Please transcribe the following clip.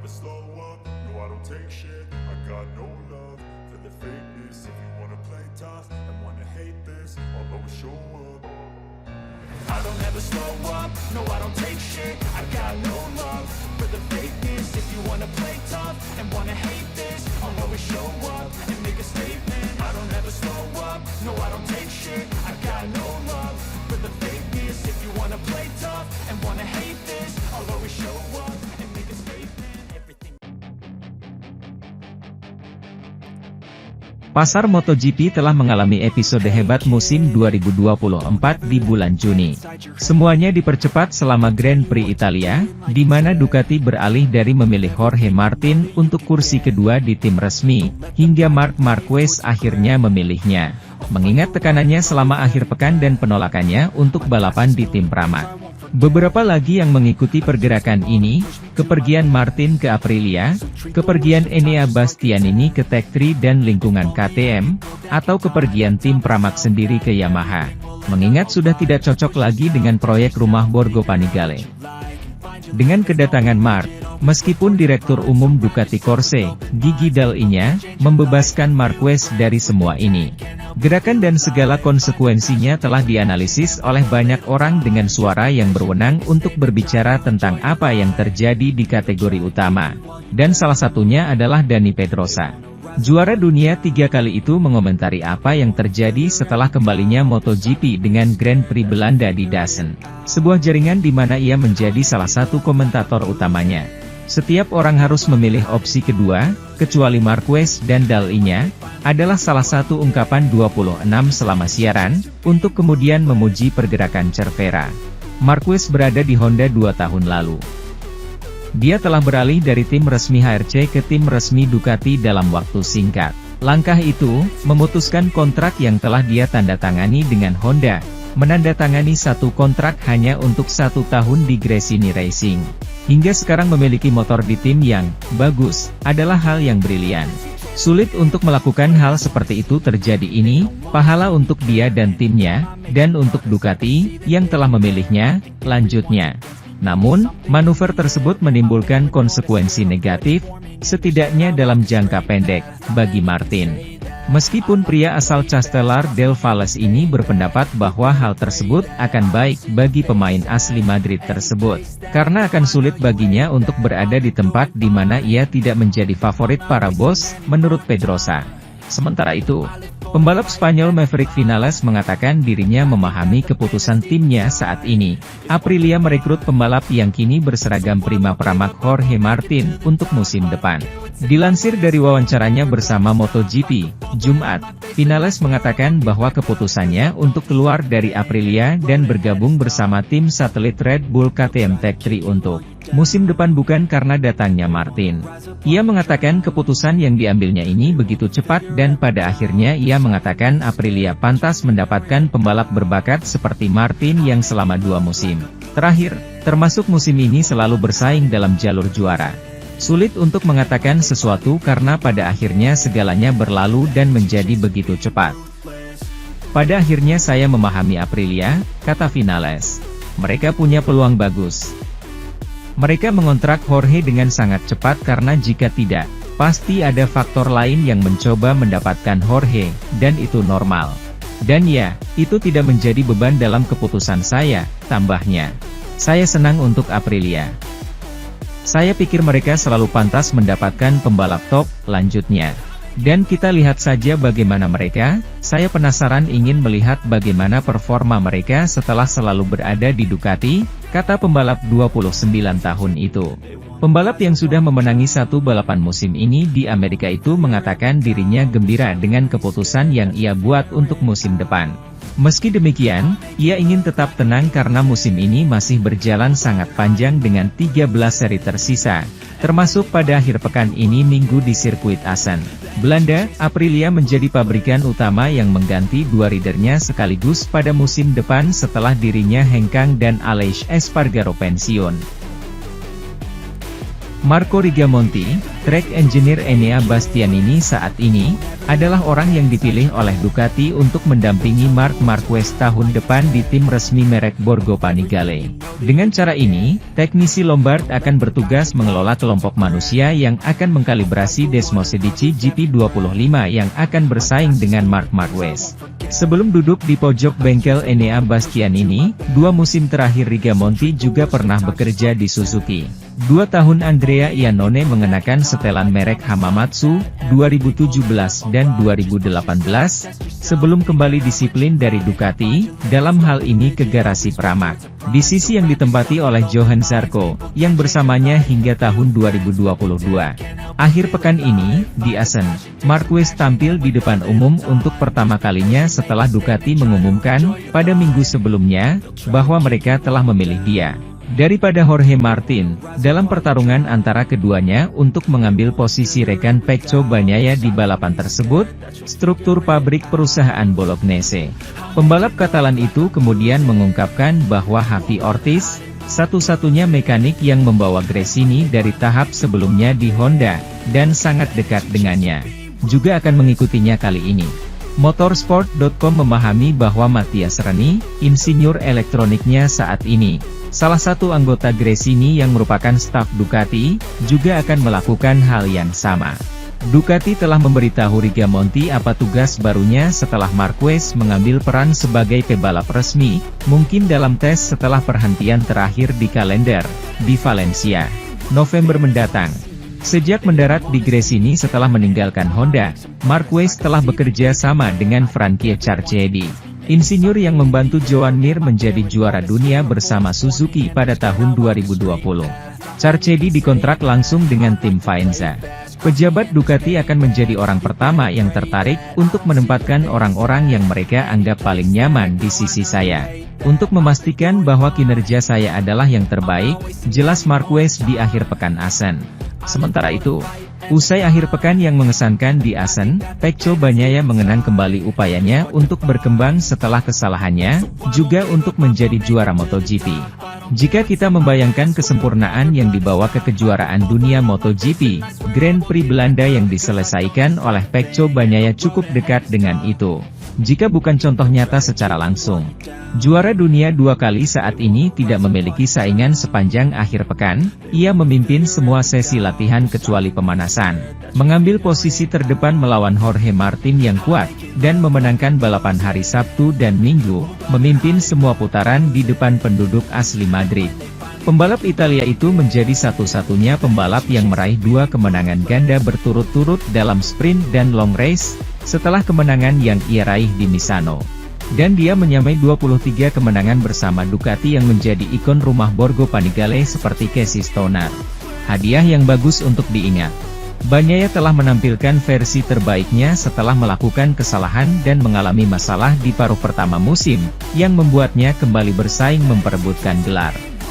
never slow up, no I don't take shit. I got no love for the fakeness. If you wanna play tough and wanna hate this, I'll always show up. I don't ever slow up, no I don't take shit. I got no love for the fakeness. If you wanna play tough and wanna hate this, I'll always show up and make a statement. I don't ever slow up, no I don't take shit. I got no love for the fakeness. If you wanna play tough and wanna hate this, I'll always show up and make a statement. Everything. Pasar MotoGP telah mengalami episode hebat musim 2024 di bulan Juni. Semuanya dipercepat selama Grand Prix Italia, di mana Ducati beralih dari memilih Jorge Martin untuk kursi kedua di tim resmi, hingga Marc Marquez akhirnya memilihnya. Mengingat tekanannya selama akhir pekan dan penolakannya untuk balapan di tim Pramac. Beberapa lagi yang mengikuti pergerakan ini, kepergian Martin ke Aprilia, kepergian Enea Bastianini ke Tech3 dan lingkungan KTM, atau kepergian tim Pramac sendiri ke Yamaha. Mengingat sudah tidak cocok lagi dengan proyek rumah Borgo Panigale. Dengan kedatangan Marc, meskipun Direktur Umum Ducati Corse, Gigi Dall'Igna, membebaskan Marquez dari semua ini. Gerakan dan segala konsekuensinya telah dianalisis oleh banyak orang dengan suara yang berwenang untuk berbicara tentang apa yang terjadi di kategori utama. Dan salah satunya adalah Dani Pedrosa. Juara dunia 3 kali itu mengomentari apa yang terjadi setelah kembalinya MotoGP dengan Grand Prix Belanda di Dasen. Sebuah jaringan di mana ia menjadi salah satu komentator utamanya. Setiap orang harus memilih opsi kedua, kecuali Marquez dan Dall'Igna, adalah salah satu ungkapan 26 selama siaran, untuk kemudian memuji pergerakan Cervera. Marquez berada di Honda 2 tahun lalu. Dia telah beralih dari tim resmi HRC ke tim resmi Ducati dalam waktu singkat. Langkah itu, memutuskan kontrak yang telah dia tanda tangani dengan Honda, menandatangani satu kontrak hanya untuk 1 tahun di Gresini Racing. Hingga sekarang memiliki motor di tim yang bagus, adalah hal yang brilian. Sulit untuk melakukan hal seperti itu terjadi ini, pahala untuk dia dan timnya, dan untuk Ducati, yang telah memilihnya, lanjutnya. Namun, manuver tersebut menimbulkan konsekuensi negatif, setidaknya dalam jangka pendek, bagi Martin. Meskipun pria asal Castelar del Valles ini berpendapat bahwa hal tersebut akan baik bagi pemain asli Madrid tersebut, karena akan sulit baginya untuk berada di tempat di mana ia tidak menjadi favorit para bos, menurut Pedrosa. Sementara itu, pembalap Spanyol Maverick Vinales mengatakan dirinya memahami keputusan timnya saat ini. Aprilia merekrut pembalap yang kini berseragam Prima Pramac Jorge Martin untuk musim depan. Dilansir dari wawancaranya bersama MotoGP, Jumat, Vinales mengatakan bahwa keputusannya untuk keluar dari Aprilia dan bergabung bersama tim satelit Red Bull KTM Tech3 untuk musim depan bukan karena datangnya Martin. Ia mengatakan keputusan yang diambilnya ini begitu cepat dan pada akhirnya ia mengatakan Aprilia pantas mendapatkan pembalap berbakat seperti Martin yang selama 2 musim terakhir, termasuk musim ini selalu bersaing dalam jalur juara. Sulit untuk mengatakan sesuatu karena pada akhirnya segalanya berlalu dan menjadi begitu cepat. Pada akhirnya saya memahami Aprilia, kata Vinales. Mereka punya peluang bagus. Mereka mengontrak Jorge dengan sangat cepat karena jika tidak, pasti ada faktor lain yang mencoba mendapatkan Jorge, dan itu normal. Dan ya, itu tidak menjadi beban dalam keputusan saya, tambahnya. Saya senang untuk Aprilia. Saya pikir mereka selalu pantas mendapatkan pembalap top, lanjutnya. Dan kita lihat saja bagaimana mereka, saya penasaran ingin melihat bagaimana performa mereka setelah selalu berada di Ducati, kata pembalap 29 tahun itu. Pembalap yang sudah memenangi 1 balapan musim ini di Amerika itu mengatakan dirinya gembira dengan keputusan yang ia buat untuk musim depan. Meski demikian, ia ingin tetap tenang karena musim ini masih berjalan sangat panjang dengan 13 seri tersisa, termasuk pada akhir pekan ini Minggu di sirkuit Assen, Belanda. Aprilia menjadi pabrikan utama yang mengganti 2 ridernya sekaligus pada musim depan setelah dirinya hengkang dan Aleix Espargaro pensiun. Marco Rigamonti, Track engineer Enea Bastianini saat ini adalah orang yang dipilih oleh Ducati untuk mendampingi Marc Marquez tahun depan di tim resmi merek Borgo Panigale. Dengan cara ini, teknisi Lombard akan bertugas mengelola kelompok manusia yang akan mengkalibrasi Desmosedici GP25 yang akan bersaing dengan Marc Marquez. Sebelum duduk di pojok bengkel Enea Bastianini, 2 musim terakhir Rigamonti juga pernah bekerja di Suzuki. 2 tahun Andrea Iannone mengenakan setelan merek Hamamatsu, 2017 dan 2018, sebelum kembali disiplin dari Ducati, dalam hal ini ke garasi Pramac, di sisi yang ditempati oleh Johan Zarco, yang bersamanya hingga tahun 2022. Akhir pekan ini, di Assen, Marquez tampil di depan umum untuk pertama kalinya setelah Ducati mengumumkan, pada minggu sebelumnya, bahwa mereka telah memilih dia daripada Jorge Martin, dalam pertarungan antara keduanya untuk mengambil posisi rekan Pecco Bagnaia di balapan tersebut, struktur pabrik perusahaan Bolognese. Pembalap Katalan itu kemudian mengungkapkan bahwa Javi Ortiz, satu-satunya mekanik yang membawa Gresini dari tahap sebelumnya di Honda, dan sangat dekat dengannya, juga akan mengikutinya kali ini. Motorsport.com memahami bahwa Mathias Reni, insinyur elektroniknya saat ini, salah satu anggota Gresini yang merupakan staf Ducati, juga akan melakukan hal yang sama. Ducati telah memberitahu Rigamonti apa tugas barunya setelah Marquez mengambil peran sebagai pebalap resmi, mungkin dalam tes setelah perhentian terakhir di kalender, di Valencia, November mendatang. Sejak mendarat di Gresini setelah meninggalkan Honda, Marquez telah bekerja sama dengan Frankie Carchedi, insinyur yang membantu Joan Mir menjadi juara dunia bersama Suzuki pada tahun 2020. Carchedi dikontrak langsung dengan tim Faenza. Pejabat Ducati akan menjadi orang pertama yang tertarik untuk menempatkan orang-orang yang mereka anggap paling nyaman di sisi saya. Untuk memastikan bahwa kinerja saya adalah yang terbaik, jelas Marquez di akhir pekan Assen. Sementara itu, usai akhir pekan yang mengesankan di Assen, Pecco Bagnaia mengenang kembali upayanya untuk berkembang setelah kesalahannya, juga untuk menjadi juara MotoGP. Jika kita membayangkan kesempurnaan yang dibawa ke kejuaraan dunia MotoGP, Grand Prix Belanda yang diselesaikan oleh Pecco Bagnaia cukup dekat dengan itu. Jika bukan contoh nyata secara langsung. Juara dunia 2 kali saat ini tidak memiliki saingan sepanjang akhir pekan, ia memimpin semua sesi latihan kecuali pemanasan, mengambil posisi terdepan melawan Jorge Martin yang kuat, dan memenangkan balapan hari Sabtu dan Minggu, memimpin semua putaran di depan penduduk asli Madrid. Pembalap Italia itu menjadi satu-satunya pembalap yang meraih 2 kemenangan ganda berturut-turut dalam sprint dan long race, setelah kemenangan yang ia raih di Misano. Dan dia menyamai 23 kemenangan bersama Ducati yang menjadi ikon rumah Borgo Panigale seperti Casey Stoner. Hadiah yang bagus untuk diingat. Bagnaia telah menampilkan versi terbaiknya setelah melakukan kesalahan dan mengalami masalah di paruh pertama musim, yang membuatnya kembali bersaing memperebutkan gelar.